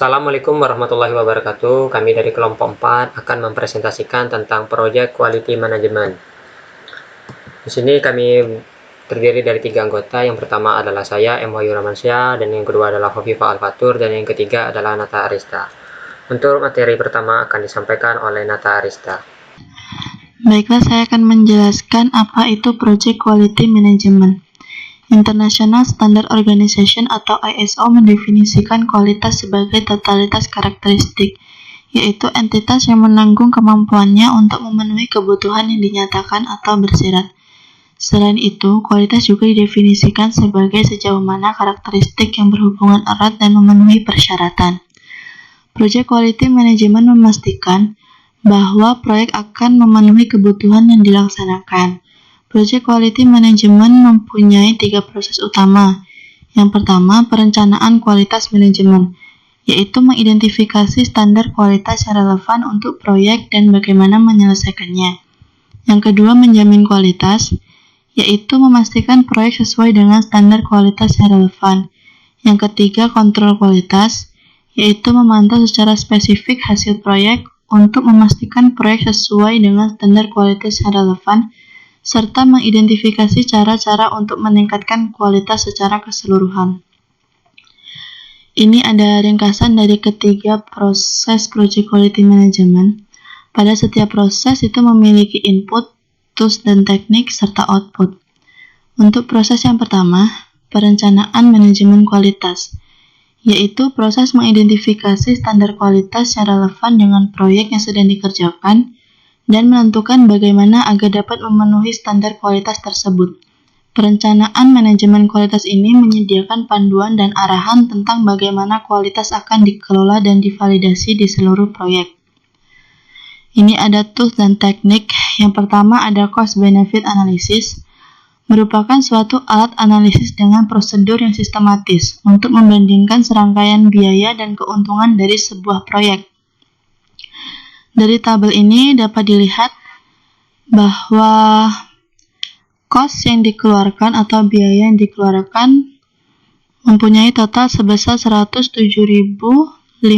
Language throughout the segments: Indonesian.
Assalamualaikum warahmatullahi wabarakatuh. Kami dari kelompok 4 akan mempresentasikan tentang proyek quality management. Di sini kami terdiri dari 3 anggota. Yang pertama adalah saya, M. Wahyu Ramansyah, dan yang kedua adalah Hovifah Al-Fatur, dan yang ketiga adalah Nata Arista. Untuk materi pertama akan disampaikan oleh Nata Arista. Baiklah, saya akan menjelaskan apa itu Project Quality Management. International Standard Organization atau ISO mendefinisikan kualitas sebagai totalitas karakteristik, yaitu entitas yang menanggung kemampuannya untuk memenuhi kebutuhan yang dinyatakan atau bersyarat. Selain itu, kualitas juga didefinisikan sebagai sejauh mana karakteristik yang berhubungan erat dan memenuhi persyaratan. Project Quality Management memastikan bahwa proyek akan memenuhi kebutuhan yang dilaksanakan. Project Quality Management mempunyai 3 proses utama. Yang pertama, perencanaan kualitas manajemen, yaitu mengidentifikasi standar kualitas yang relevan untuk proyek dan bagaimana menyelesaikannya. Yang kedua, menjamin kualitas, yaitu memastikan proyek sesuai dengan standar kualitas yang relevan. Yang ketiga, kontrol kualitas, yaitu memantau secara spesifik hasil proyek untuk memastikan proyek sesuai dengan standar kualitas yang relevan, serta mengidentifikasi cara-cara untuk meningkatkan kualitas secara keseluruhan. Ini ada ringkasan dari ketiga proses Project Quality Management. Pada setiap proses itu memiliki input, tools dan teknik, serta output. Untuk proses yang pertama, perencanaan manajemen kualitas, yaitu proses mengidentifikasi standar kualitas yang relevan dengan proyek yang sedang dikerjakan, dan menentukan bagaimana agar dapat memenuhi standar kualitas tersebut. Perencanaan manajemen kualitas ini menyediakan panduan dan arahan tentang bagaimana kualitas akan dikelola dan divalidasi di seluruh proyek. Ini ada tools dan teknik. Yang pertama ada cost benefit analysis, merupakan suatu alat analisis dengan prosedur yang sistematis untuk membandingkan serangkaian biaya dan keuntungan dari sebuah proyek. Dari tabel ini dapat dilihat bahwa cost yang dikeluarkan atau biaya yang dikeluarkan mempunyai total sebesar $107.525,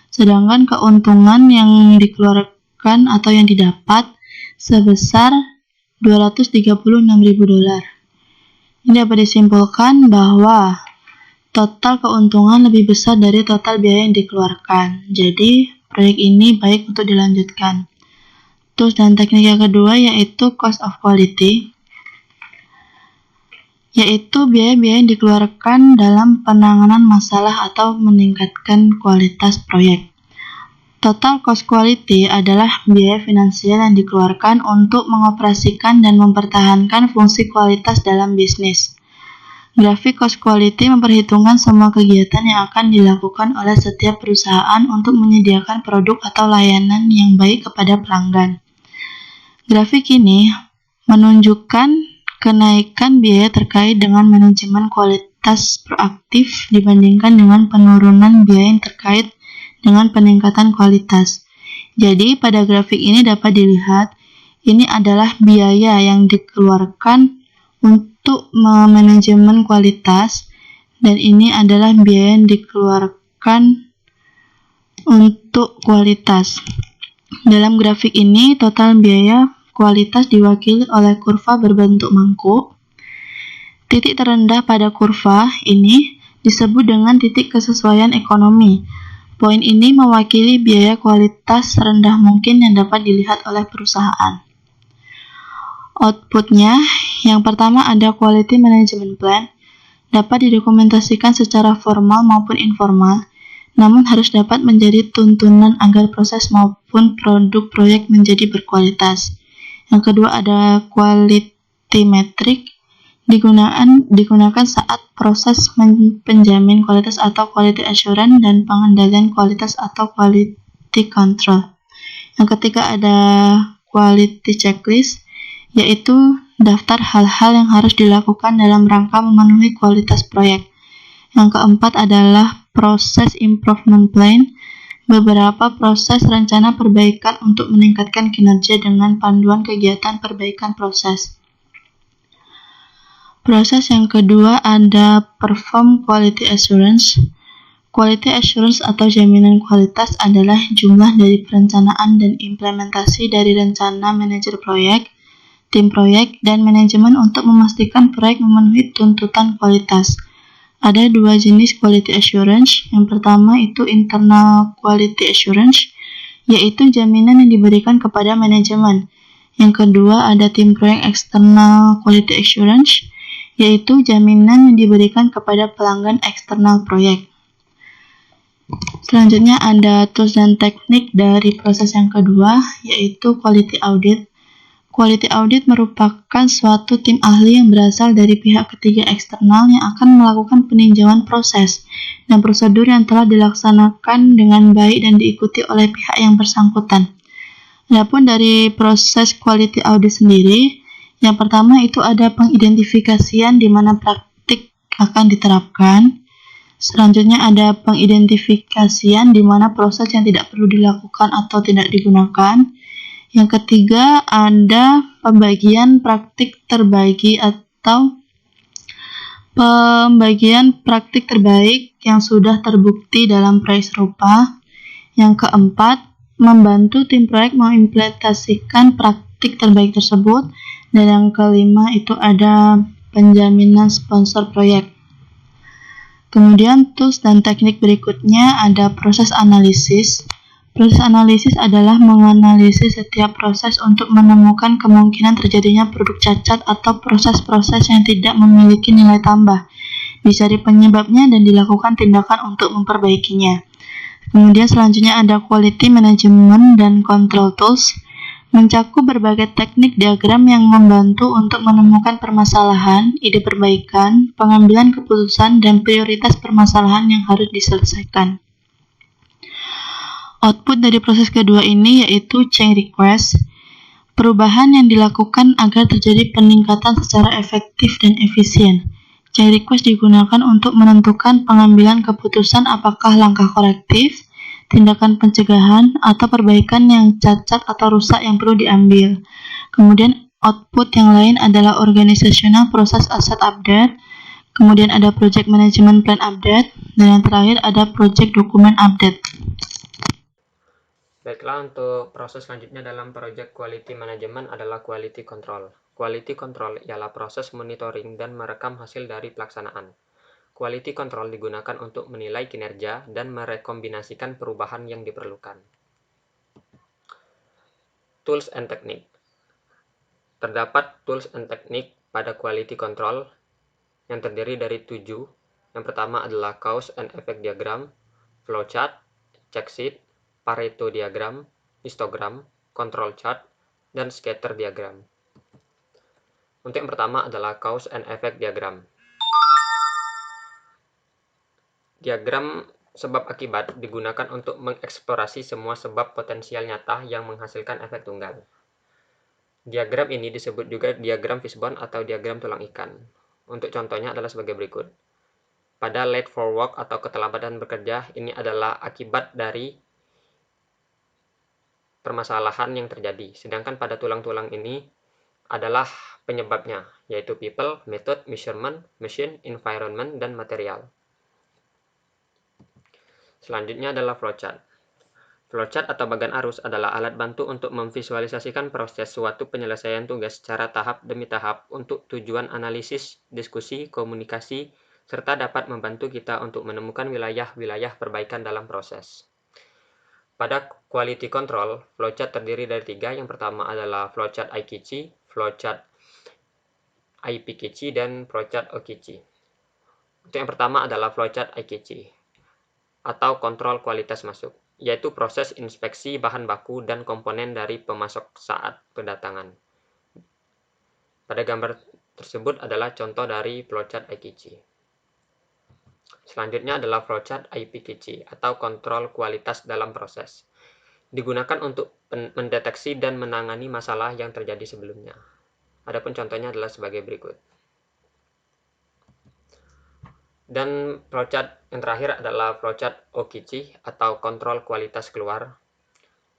sedangkan keuntungan yang dikeluarkan atau yang didapat sebesar $236.000. Ini dapat disimpulkan bahwa total keuntungan lebih besar dari total biaya yang dikeluarkan. Jadi, proyek ini baik untuk dilanjutkan. Tools dan teknik yang kedua yaitu cost of quality, yaitu biaya-biaya yang dikeluarkan dalam penanganan masalah atau meningkatkan kualitas proyek. Total cost quality adalah biaya finansial yang dikeluarkan untuk mengoperasikan dan mempertahankan fungsi kualitas dalam bisnis. Grafik cost quality memperhitungkan semua kegiatan yang akan dilakukan oleh setiap perusahaan untuk menyediakan produk atau layanan yang baik kepada pelanggan. Grafik ini menunjukkan kenaikan biaya terkait dengan manajemen kualitas proaktif dibandingkan dengan penurunan biaya yang terkait dengan peningkatan kualitas. Jadi, pada grafik ini dapat dilihat, ini adalah biaya yang dikeluarkan untuk manajemen kualitas, dan ini adalah biaya yang dikeluarkan untuk kualitas. Dalam grafik ini, total biaya kualitas diwakili oleh kurva berbentuk mangkuk. Titik terendah pada kurva ini disebut dengan titik kesesuaian ekonomi. Poin ini mewakili biaya kualitas rendah mungkin yang dapat dilihat oleh perusahaan. Outputnya, yang pertama ada Quality Management Plan, dapat didokumentasikan secara formal maupun informal, namun harus dapat menjadi tuntunan agar proses maupun produk proyek menjadi berkualitas. Yang kedua ada Quality Metric, digunakan saat proses penjamin kualitas atau Quality Assurance dan pengendalian kualitas atau Quality Control. Yang ketiga ada Quality Checklist, yaitu daftar hal-hal yang harus dilakukan dalam rangka memenuhi kualitas proyek. Yang keempat adalah Process Improvement Plan, beberapa proses rencana perbaikan untuk meningkatkan kinerja dengan panduan kegiatan perbaikan proses. Proses yang kedua ada perform quality assurance. Quality assurance atau jaminan kualitas adalah jumlah dari perencanaan dan implementasi dari rencana manajer proyek, tim proyek, dan manajemen untuk memastikan proyek memenuhi tuntutan kualitas. Ada dua jenis quality assurance. Yang pertama itu internal quality assurance, yaitu jaminan yang diberikan kepada manajemen. Yang kedua ada tim proyek external quality assurance, yaitu jaminan yang diberikan kepada pelanggan eksternal proyek. Selanjutnya ada tools dan teknik dari proses yang kedua, yaitu quality audit. Quality audit merupakan suatu tim ahli yang berasal dari pihak ketiga eksternal yang akan melakukan peninjauan proses dan prosedur yang telah dilaksanakan dengan baik dan diikuti oleh pihak yang bersangkutan. Adapun dari proses quality audit sendiri, yang pertama itu ada pengidentifikasian di mana praktik akan diterapkan. Selanjutnya ada pengidentifikasian di mana proses yang tidak perlu dilakukan atau tidak digunakan. Yang ketiga ada pembagian praktik terbagi atau pembagian praktik terbaik yang sudah terbukti dalam proyek serupa. Yang keempat, membantu tim proyek mengimplementasikan praktik terbaik tersebut. Dan yang kelima itu ada penjaminan sponsor proyek. Kemudian tools dan teknik berikutnya ada proses analisis. Proses analisis adalah menganalisis setiap proses untuk menemukan kemungkinan terjadinya produk cacat atau proses-proses yang tidak memiliki nilai tambah. Dicari penyebabnya dan dilakukan tindakan untuk memperbaikinya. Kemudian selanjutnya ada quality management dan control tools. Mencakup berbagai teknik diagram yang membantu untuk menemukan permasalahan, ide perbaikan, pengambilan keputusan, dan prioritas permasalahan yang harus diselesaikan. Output dari proses kedua ini yaitu change request, perubahan yang dilakukan agar terjadi peningkatan secara efektif dan efisien. Change request digunakan untuk menentukan pengambilan keputusan apakah langkah korektif, tindakan pencegahan, atau perbaikan yang cacat atau rusak yang perlu diambil. Kemudian output yang lain adalah organizational process asset update, kemudian ada project management plan update, dan yang terakhir ada project document update. Baiklah, untuk proses selanjutnya dalam project quality management adalah quality control. Quality control ialah proses monitoring dan merekam hasil dari pelaksanaan. Quality control digunakan untuk menilai kinerja dan merekombinasikan perubahan yang diperlukan. Tools and technique. Terdapat tools and technique pada quality control yang terdiri dari 7. Yang pertama adalah cause and effect diagram, flowchart, check sheet, Pareto diagram, histogram, control chart, dan scatter diagram. Untuk yang pertama adalah cause and effect diagram. Diagram sebab akibat digunakan untuk mengeksplorasi semua sebab potensial nyata yang menghasilkan efek tunggal. Diagram ini disebut juga diagram fishbone atau diagram tulang ikan. Untuk contohnya adalah sebagai berikut. Pada late for work atau keterlambatan bekerja, ini adalah akibat dari permasalahan yang terjadi. Sedangkan pada tulang-tulang ini adalah penyebabnya, yaitu people, method, measurement, machine, environment, dan material. Selanjutnya adalah flowchart. Flowchart atau bagan arus adalah alat bantu untuk memvisualisasikan proses suatu penyelesaian tugas secara tahap demi tahap untuk tujuan analisis, diskusi, komunikasi, serta dapat membantu kita untuk menemukan wilayah-wilayah perbaikan dalam proses. Pada quality control, flowchart terdiri dari 3. Yang pertama adalah flowchart Aikichi, flowchart IPKichi, dan flowchart Okichi. Untuk yang pertama adalah flowchart Aikichi atau kontrol kualitas masuk, yaitu proses inspeksi bahan baku dan komponen dari pemasok saat kedatangan. Pada gambar tersebut adalah contoh dari flowchart Aikichi. Selanjutnya adalah flowchart IPKichi atau kontrol kualitas dalam proses. Digunakan untuk mendeteksi dan menangani masalah yang terjadi sebelumnya. Adapun contohnya adalah sebagai berikut. Dan flowchart yang terakhir adalah flowchart Okichi atau kontrol kualitas keluar,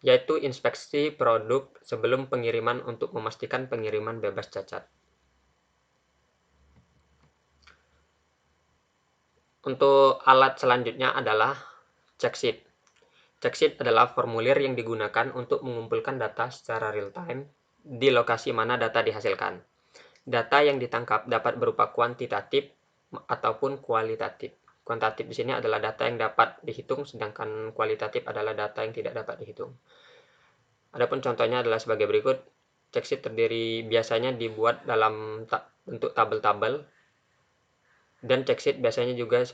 yaitu inspeksi produk sebelum pengiriman untuk memastikan pengiriman bebas cacat. Untuk alat selanjutnya adalah checksheet. Checksheet adalah formulir yang digunakan untuk mengumpulkan data secara real-time di lokasi mana data dihasilkan. Data yang ditangkap dapat berupa kuantitatif ataupun kualitatif. Kuantitatif di sini adalah data yang dapat dihitung, sedangkan kualitatif adalah data yang tidak dapat dihitung. Adapun contohnya adalah sebagai berikut. Checksheet biasanya dibuat dalam bentuk tabel-tabel, dan checksheet biasanya juga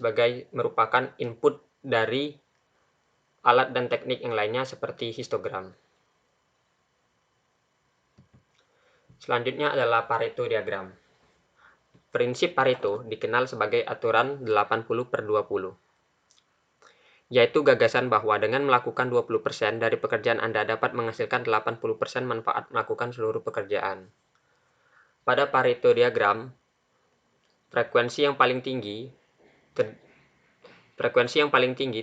merupakan input dari alat dan teknik yang lainnya seperti histogram. Selanjutnya adalah Pareto diagram. Prinsip Pareto dikenal sebagai aturan 80/20, yaitu gagasan bahwa dengan melakukan 20% dari pekerjaan Anda dapat menghasilkan 80% manfaat melakukan seluruh pekerjaan. Pada Pareto diagram, frekuensi yang paling tinggi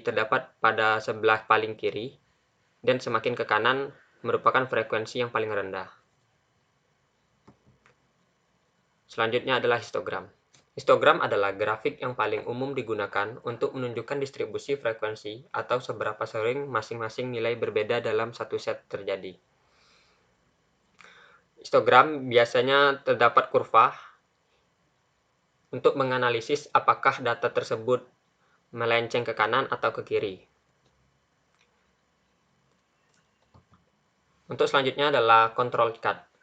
terdapat pada sebelah paling kiri, dan semakin ke kanan merupakan frekuensi yang paling rendah. Selanjutnya adalah histogram. Histogram adalah grafik yang paling umum digunakan untuk menunjukkan distribusi frekuensi atau seberapa sering masing-masing nilai berbeda dalam satu set terjadi. Histogram biasanya terdapat kurva untuk menganalisis apakah data tersebut melenceng ke kanan atau ke kiri. Untuk selanjutnya adalah control chart.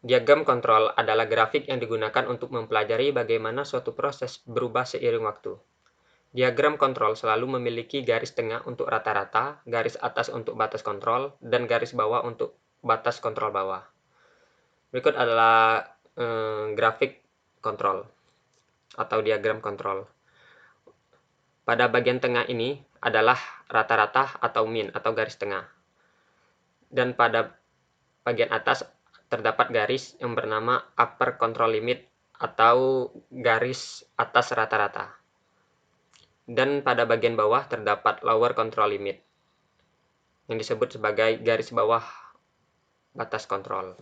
Diagram kontrol adalah grafik yang digunakan untuk mempelajari bagaimana suatu proses berubah seiring waktu. Diagram kontrol selalu memiliki garis tengah untuk rata-rata, garis atas untuk batas kontrol, dan garis bawah untuk batas kontrol bawah. Berikut adalah grafik kontrol atau diagram kontrol. Pada bagian tengah ini adalah rata-rata atau mean atau garis tengah. Dan pada bagian atas terdapat garis yang bernama upper control limit atau garis atas rata-rata. Dan pada bagian bawah terdapat lower control limit yang disebut sebagai garis bawah batas kontrol.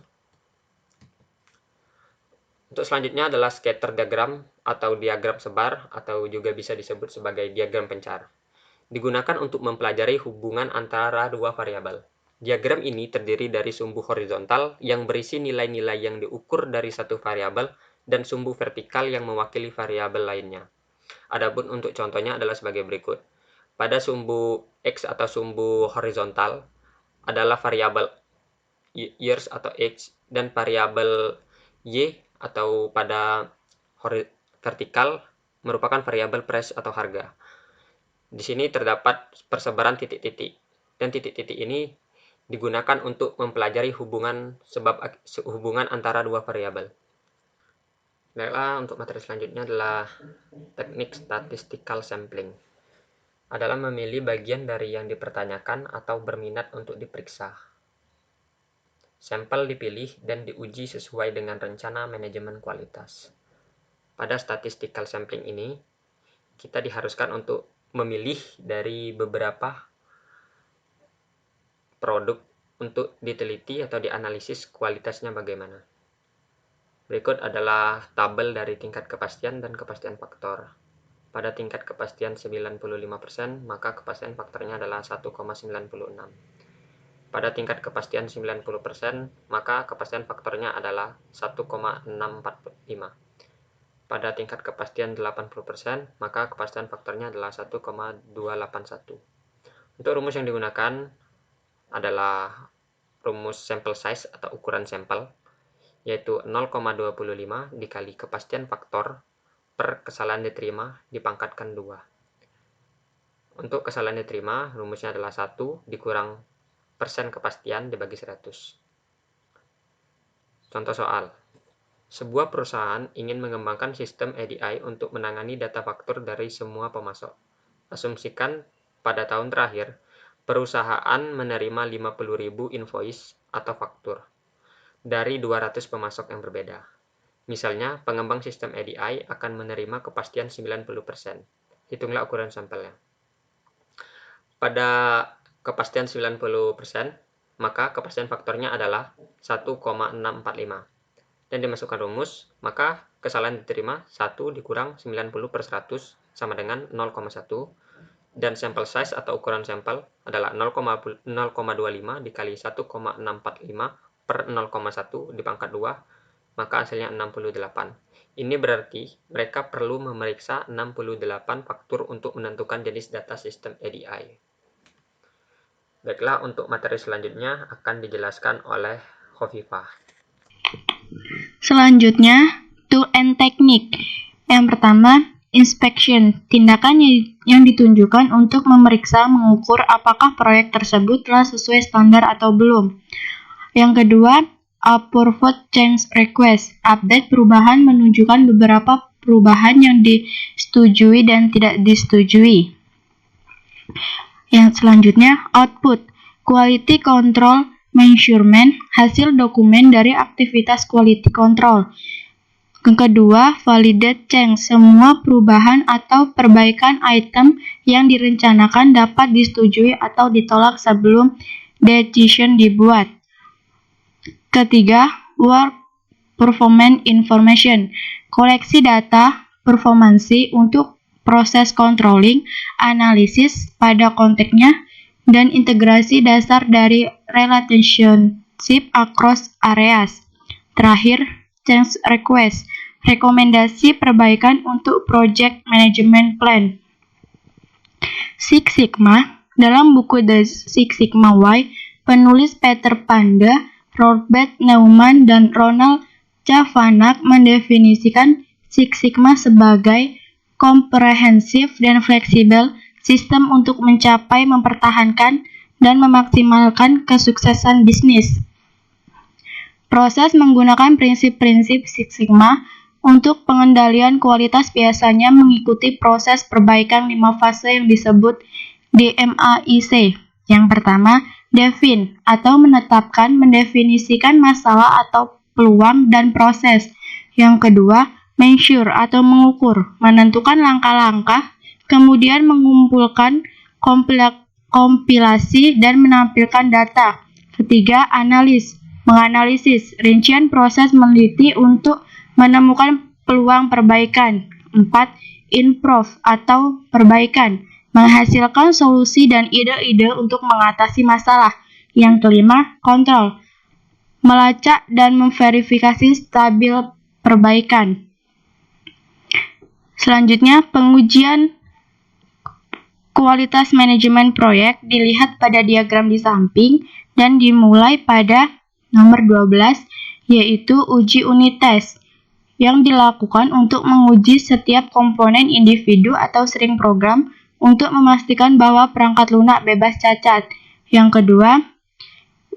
Untuk selanjutnya adalah scatter diagram atau diagram sebar atau juga bisa disebut sebagai diagram pencar. Digunakan untuk mempelajari hubungan antara dua variabel. Diagram ini terdiri dari sumbu horizontal yang berisi nilai-nilai yang diukur dari satu variabel dan sumbu vertikal yang mewakili variabel lainnya. Adapun untuk contohnya adalah sebagai berikut. Pada sumbu X atau sumbu horizontal adalah variabel years atau age, dan variabel Y atau pada vertikal merupakan variabel price atau harga. Di sini terdapat persebaran titik-titik, dan titik-titik ini digunakan untuk mempelajari hubungan antara dua variabel. Baiklah, untuk materi selanjutnya adalah teknik statistical sampling. Adalah memilih bagian dari yang dipertanyakan atau berminat untuk diperiksa. Sampel dipilih dan diuji sesuai dengan rencana manajemen kualitas. Pada statistical sampling ini, kita diharuskan untuk memilih dari beberapa produk untuk diteliti atau dianalisis kualitasnya bagaimana. Berikut adalah tabel dari tingkat kepastian dan kepastian faktor. Pada tingkat kepastian 95%, maka kepastian faktornya adalah 1,96. Pada tingkat kepastian 90%, maka kepastian faktornya adalah 1,645. Pada tingkat kepastian 80%, maka kepastian faktornya adalah 1,281. Untuk rumus yang digunakan adalah rumus sample size atau ukuran sampel, yaitu 0,25 dikali kepastian faktor per kesalahan diterima dipangkatkan 2. Untuk kesalahan diterima, rumusnya adalah 1 dikurang persen kepastian dibagi 100. Contoh soal. Sebuah perusahaan ingin mengembangkan sistem EDI untuk menangani data faktur dari semua pemasok. Asumsikan pada tahun terakhir, perusahaan menerima 50.000 invoice atau faktur dari 200 pemasok yang berbeda. Misalnya, pengembang sistem EDI akan menerima kepastian 90%. Hitunglah ukuran sampelnya. Pada kepastian 90%, maka kepastian faktornya adalah 1,645. Dan dimasukkan rumus, maka kesalahan diterima 1 dikurang 90 per 100 sama dengan 0,1 dan sampel size atau ukuran sampel adalah 0,25 dikali 1,645 per 0,1 dipangkat 2, maka hasilnya 68. Ini berarti mereka perlu memeriksa 68 faktor untuk menentukan jenis data sistem ADI. Baiklah, untuk materi selanjutnya akan dijelaskan oleh Khofifah. Selanjutnya, tool and technique. Yang pertama, inspection, tindakan yang ditunjukkan untuk memeriksa, mengukur apakah proyek tersebut telah sesuai standar atau belum. Yang kedua, approved change request, update perubahan menunjukkan beberapa perubahan yang disetujui dan tidak disetujui. Yang selanjutnya, output, quality control measurement, hasil dokumen dari aktivitas quality control. Yang kedua, validate change, semua perubahan atau perbaikan item yang direncanakan dapat disetujui atau ditolak sebelum decision dibuat. Ketiga, work performance information, koleksi data performansi untuk proses controlling, analisis pada konteksnya, dan integrasi dasar dari relationship across areas. Terakhir, change request, rekomendasi perbaikan untuk project management plan. Six Sigma, dalam buku The Six Sigma Way, penulis Peter Panda, Robert Neumann, dan Ronald Cavanak mendefinisikan Six Sigma sebagai komprehensif dan fleksibel sistem untuk mencapai, mempertahankan, dan memaksimalkan kesuksesan bisnis. Proses menggunakan prinsip-prinsip Six Sigma untuk pengendalian kualitas biasanya mengikuti proses perbaikan 5 fase yang disebut DMAIC. Yang pertama, define atau menetapkan, mendefinisikan masalah atau peluang dan proses. Yang kedua, measure atau mengukur, menentukan langkah-langkah, kemudian mengumpulkan kompilasi dan menampilkan data. Ketiga, menganalisis, rincian proses meneliti untuk menemukan peluang perbaikan. 4. Improve atau perbaikan, menghasilkan solusi dan ide-ide untuk mengatasi masalah. Yang kelima, kontrol, melacak dan memverifikasi stabil perbaikan. Selanjutnya, pengujian kualitas manajemen proyek dilihat pada diagram di samping dan dimulai pada nomor 12, yaitu uji unit tes yang dilakukan untuk menguji setiap komponen individu atau string program untuk memastikan bahwa perangkat lunak bebas cacat. Yang kedua,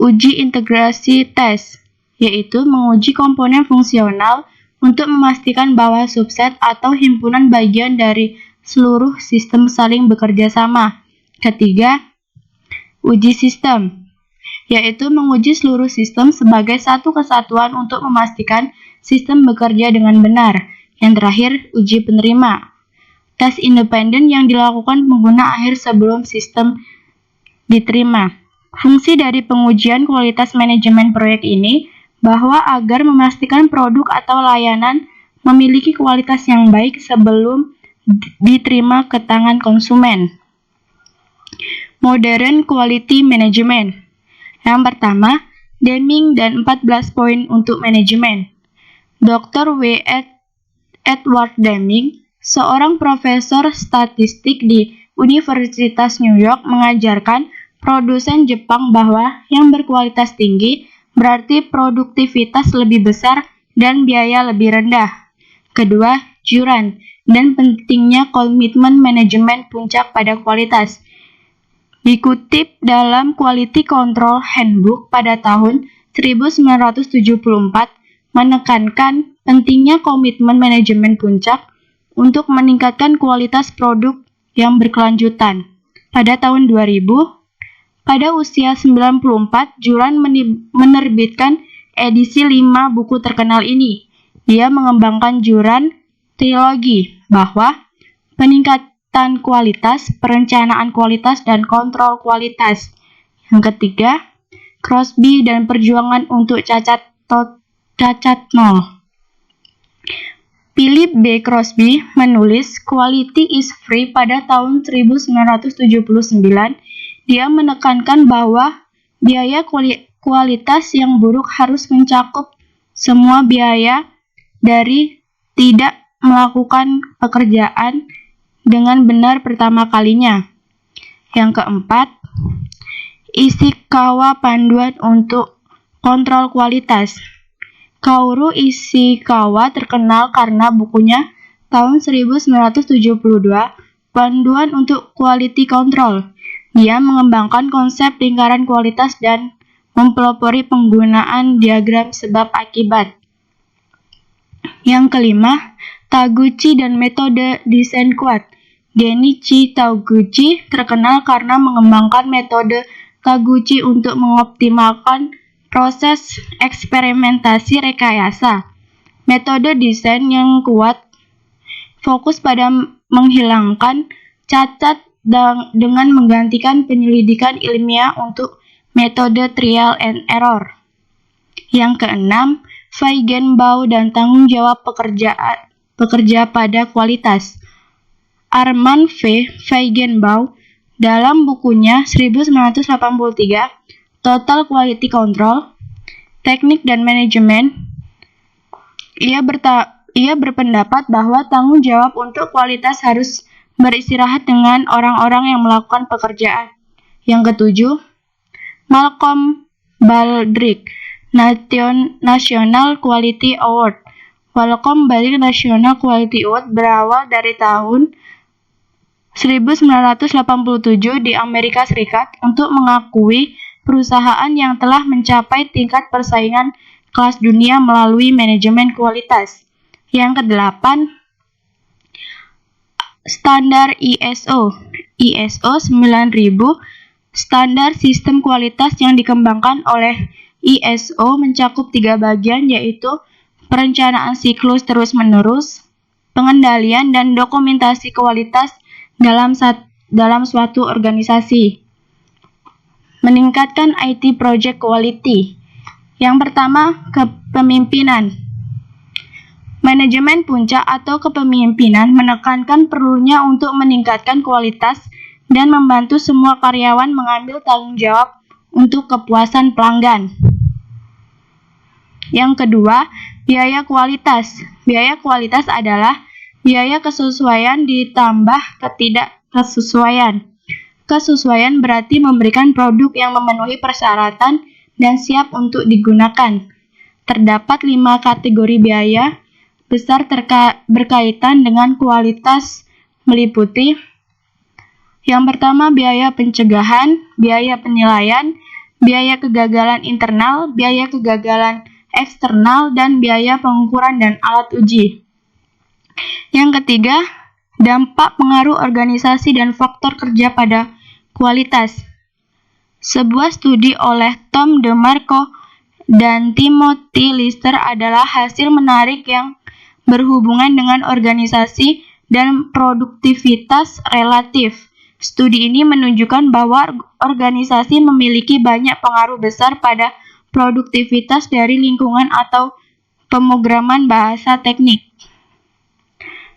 uji integrasi tes, yaitu menguji komponen fungsional untuk memastikan bahwa subset atau himpunan bagian dari seluruh sistem saling bekerja sama. Ketiga, uji sistem, yaitu menguji seluruh sistem sebagai satu kesatuan untuk memastikan sistem bekerja dengan benar. Yang terakhir, uji penerima, tes independen yang dilakukan pengguna akhir sebelum sistem diterima. Fungsi dari pengujian kualitas manajemen proyek ini bahwa agar memastikan produk atau layanan memiliki kualitas yang baik sebelum diterima ke tangan konsumen. Modern Quality Management. Yang pertama, Deming dan 14 poin untuk manajemen. Dr. W. Edward Deming, seorang profesor statistik di Universitas New York, mengajarkan produsen Jepang bahwa yang berkualitas tinggi berarti produktivitas lebih besar dan biaya lebih rendah. Kedua, Juran dan pentingnya komitmen manajemen puncak pada kualitas. Dikutip dalam Quality Control Handbook pada tahun 1974, menekankan pentingnya komitmen manajemen puncak untuk meningkatkan kualitas produk yang berkelanjutan. Pada tahun 2000, pada usia 94, Juran menerbitkan edisi 5 buku terkenal ini. Dia mengembangkan Juran Trilogy, bahwa peningkatan kualitas, perencanaan kualitas, dan kontrol kualitas. Yang ketiga, Crosby dan perjuangan untuk cacat nol. Philip B. Crosby menulis Quality is Free pada tahun 1979. Dia menekankan bahwa biaya kualitas yang buruk harus mencakup semua biaya dari tidak melakukan pekerjaan dengan benar pertama kalinya. Yang keempat, Ishikawa Panduan untuk Kontrol Kualitas. Kaoru Ishikawa terkenal karena bukunya tahun 1972, Panduan untuk Quality Control. Dia mengembangkan konsep lingkaran kualitas dan mempelopori penggunaan diagram sebab akibat. Yang kelima, Taguchi dan metode desain kuat. Genichi Taguchi terkenal karena mengembangkan metode Taguchi untuk mengoptimalkan proses eksperimentasi rekayasa. Metode desain yang kuat fokus pada menghilangkan cacat dengan menggantikan penyelidikan ilmiah untuk metode trial and error. Yang keenam, Feigenbaum dan tanggung jawab pekerja pada kualitas. Armand V. Feigenbaum dalam bukunya 1983, Total Quality Control, Teknik dan Manajemen, ia berpendapat bahwa tanggung jawab untuk kualitas harus beristirahat dengan orang-orang yang melakukan pekerjaan. Yang ketujuh, Malcolm Baldrige, National Quality Award. Malcolm Baldrige National Quality Award berawal dari tahun 1987 di Amerika Serikat untuk mengakui perusahaan yang telah mencapai tingkat persaingan kelas dunia melalui manajemen kualitas. Yang kedelapan, standar ISO. ISO 9000, standar sistem kualitas yang dikembangkan oleh ISO mencakup 3 bagian, yaitu perencanaan siklus terus-menerus, pengendalian, dan dokumentasi kualitas dalam suatu organisasi. Meningkatkan IT Project Quality. Yang pertama, kepemimpinan. Manajemen puncak atau kepemimpinan menekankan perlunya untuk meningkatkan kualitas dan membantu semua karyawan mengambil tanggung jawab untuk kepuasan pelanggan. Yang kedua, biaya kualitas. Biaya kualitas adalah biaya kesesuaian ditambah ketidakkesesuaian. Kesesuaian berarti memberikan produk yang memenuhi persyaratan dan siap untuk digunakan. Terdapat 5 kategori biaya besar berkaitan dengan kualitas, meliputi: yang pertama, biaya pencegahan, biaya penilaian, biaya kegagalan internal, biaya kegagalan eksternal, dan biaya pengukuran dan alat uji. Yang ketiga, dampak pengaruh organisasi dan faktor kerja pada kualitas. Sebuah studi oleh Tom DeMarco dan Timothy Lister adalah hasil menarik yang berhubungan dengan organisasi dan produktivitas relatif. Studi ini menunjukkan bahwa organisasi memiliki banyak pengaruh besar pada produktivitas dari lingkungan atau pemrograman bahasa teknik.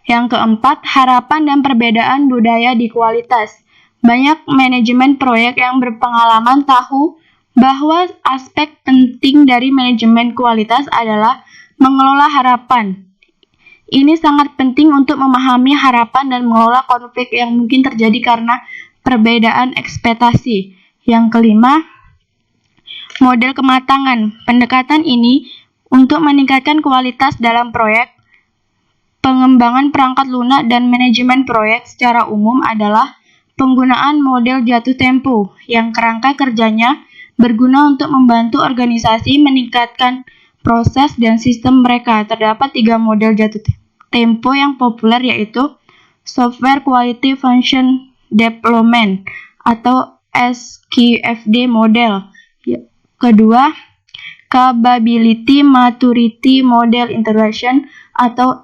Yang keempat, harapan dan perbedaan budaya di kualitas. Banyak manajemen proyek yang berpengalaman tahu bahwa aspek penting dari manajemen kualitas adalah mengelola harapan. Ini sangat penting untuk memahami harapan dan mengelola konflik yang mungkin terjadi karena perbedaan ekspektasi. Yang kelima, model kematangan. Pendekatan ini untuk meningkatkan kualitas dalam proyek. Pengembangan perangkat lunak dan manajemen proyek secara umum adalah penggunaan model jatuh tempo yang kerangka kerjanya berguna untuk membantu organisasi meningkatkan proses dan sistem mereka. Terdapat 3 model jatuh tempo yang populer, yaitu Software Quality Function Development atau SQFD model. Kedua, Capability Maturity Model Integration atau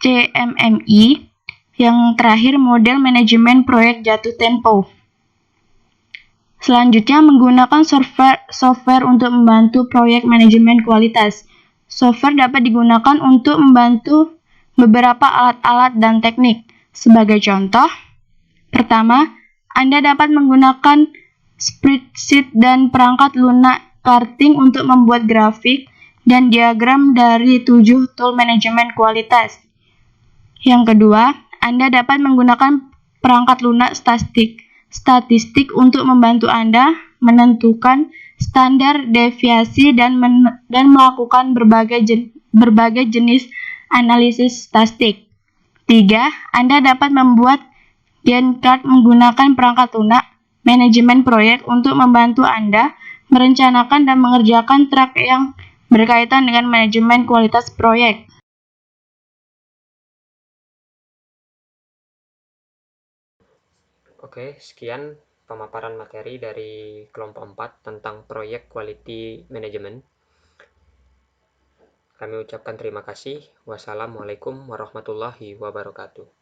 CMMI. Yang terakhir, model manajemen proyek jatuh tempo. Selanjutnya, menggunakan software untuk membantu proyek manajemen kualitas. Software dapat digunakan untuk membantu beberapa alat-alat dan teknik. Sebagai contoh, pertama, Anda dapat menggunakan spreadsheet dan perangkat lunak karting untuk membuat grafik dan diagram dari 7 tool manajemen kualitas. Yang kedua, Anda dapat menggunakan perangkat lunak statistik untuk membantu Anda menentukan standar deviasi dan melakukan berbagai jenis analisis statistik. 3. Anda dapat membuat Gantt chart menggunakan perangkat lunak manajemen proyek untuk membantu Anda merencanakan dan mengerjakan track yang berkaitan dengan manajemen kualitas proyek. Oke, sekian pemaparan materi dari kelompok 4 tentang proyek quality management. Kami ucapkan terima kasih. Wassalamualaikum warahmatullahi wabarakatuh.